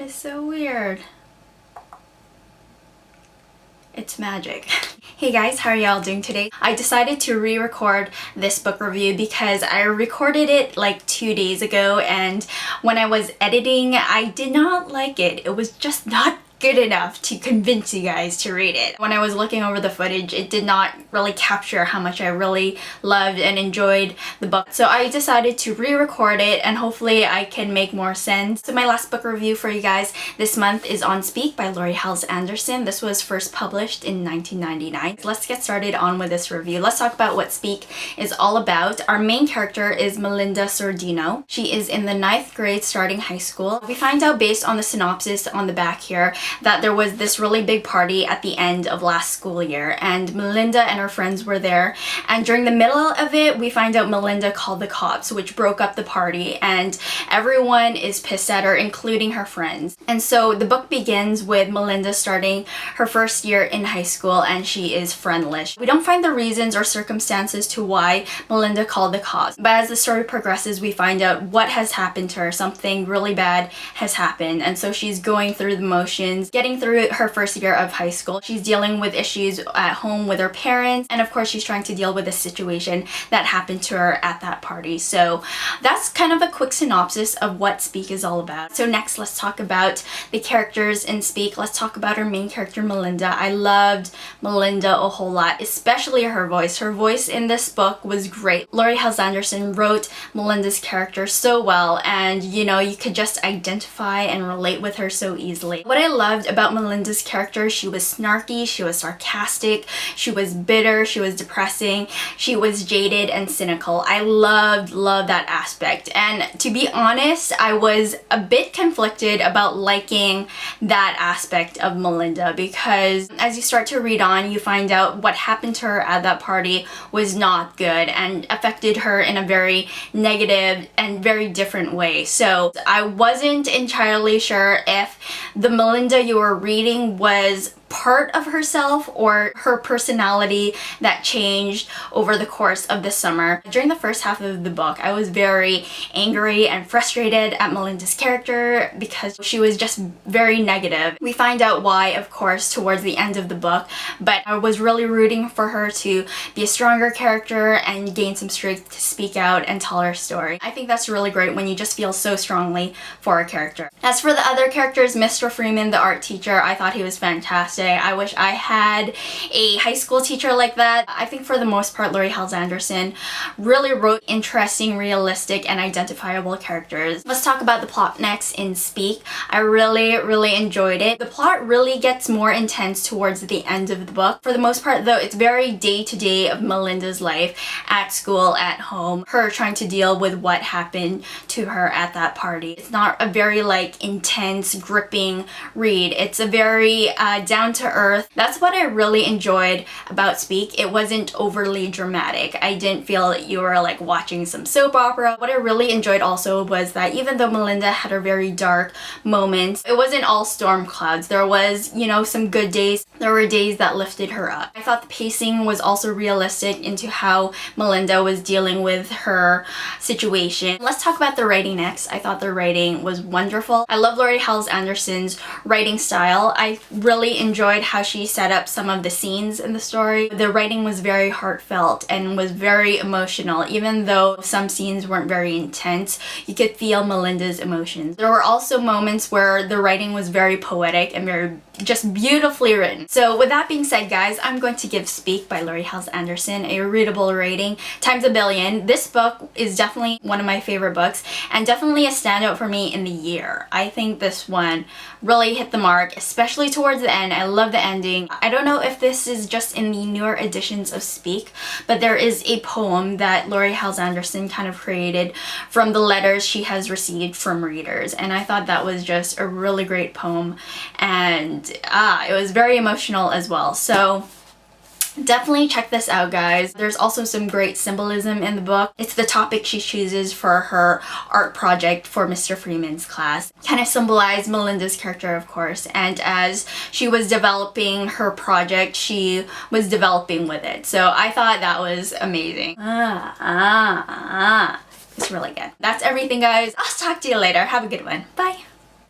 is so weird. It's magic. Hey guys, how are y'all doing today? I decided to re-record this book review because I recorded it like 2 days ago, and when I was editing, I did not like it. It was just not good enough to convince you guys to read it. When I was looking over the footage, it did not really capture how much I really loved and enjoyed the book. So I decided to re-record it, and hopefully I can make more sense. So my last book review for you guys this month is On Speak by Laurie Halse Anderson. This was first published in 1999. Let's get started on with this review. Let's talk about what Speak is all about. Our main character is Melinda Sordino. She is in the 9th grade starting high school. We find out based on the synopsis on the back here that there was this really big party at the end of last school year, and Melinda and her friends were there, and during the middle of it we find out Melinda called the cops, which broke up the party, and everyone is pissed at her, including her friends. And so the book begins with Melinda starting her first year in high school, and she is friendless. We don't find the reasons or circumstances to why Melinda called the cops, but as the story progresses we find out what has happened to her. Something really bad has happened, and so she's going through the motions, getting through her first year of high school. She's dealing with issues at home with her parents, and of course she's trying to deal with a situation that happened to her at that party. So that's kind of a quick synopsis of what Speak is all about. So next, let's talk about the characters in Speak. Let's talk about our main character, Melinda. I loved Melinda a whole lot, especially her voice. Her voice in this book was great. Laurie Halse Anderson wrote Melinda's character so well, and you know, you could just identify and relate with her so easily. What I loved about Melinda's character, she was snarky, she was sarcastic, she was bitter, she was depressing, she was jaded and cynical. I loved that aspect, and to be honest, I was a bit conflicted about liking that aspect of Melinda, because as you start to read on, you find out what happened to her at that party was not good and affected her in a very negative and very different way. So I wasn't entirely sure if the Melinda you were reading was part of herself or her personality that changed over the course of the summer. During the first half of the book, I was very angry and frustrated at Melinda's character because she was just very negative. We find out why, of course, towards the end of the book, but I was really rooting for her to be a stronger character and gain some strength to speak out and tell her story. I think that's really great when you just feel so strongly for a character. As for the other characters, Mr. Freeman, the art teacher, I thought he was fantastic. I wish I had a high school teacher like that. I think for the most part, Laurie Halse Anderson really wrote interesting, realistic, and identifiable characters. Let's talk about the plot next in Speak. I really enjoyed it. The plot really gets more intense towards the end of the book. For the most part though, it's very day-to-day of Melinda's life at school, at home, her trying to deal with what happened to her at that party. It's not a very like intense, gripping read. It's a very down to earth. That's what I really enjoyed about Speak. It wasn't overly dramatic. I didn't feel that you were like watching some soap opera. What I really enjoyed also was that even though Melinda had her very dark moments, it wasn't all storm clouds. There was, you know, some good days. There were days that lifted her up. I thought the pacing was also realistic into how Melinda was dealing with her situation. Let's talk about the writing next. I thought the writing was wonderful. I love Laurie Halse Anderson's writing style. I really enjoyed how she set up some of the scenes in the story. The writing was very heartfelt and was very emotional. Even though some scenes weren't very intense, you could feel Melinda's emotions. There were also moments where the writing was very poetic and very just beautifully written. So with that being said, guys, I'm going to give Speak by Laurie Halse Anderson a readable rating times a billion. This book is definitely one of my favorite books and definitely a standout for me in the year. I think this one really hit the mark, especially towards the end. I love the ending. I don't know if this is just in the newer editions of Speak, but there is a poem that Laurie Halse Anderson kind of created from the letters she has received from readers, and I thought that was just a really great poem, and it was very emotional as well. So definitely check this out, guys. There's also some great symbolism in the book. It's the topic she chooses for her art project for Mr. Freeman's class. Kind of symbolized Melinda's character, of course, and as she was developing her project, she was developing with it. So I thought that was amazing. It's really good. That's everything, guys. I'll talk to you later. Have a good one. Bye.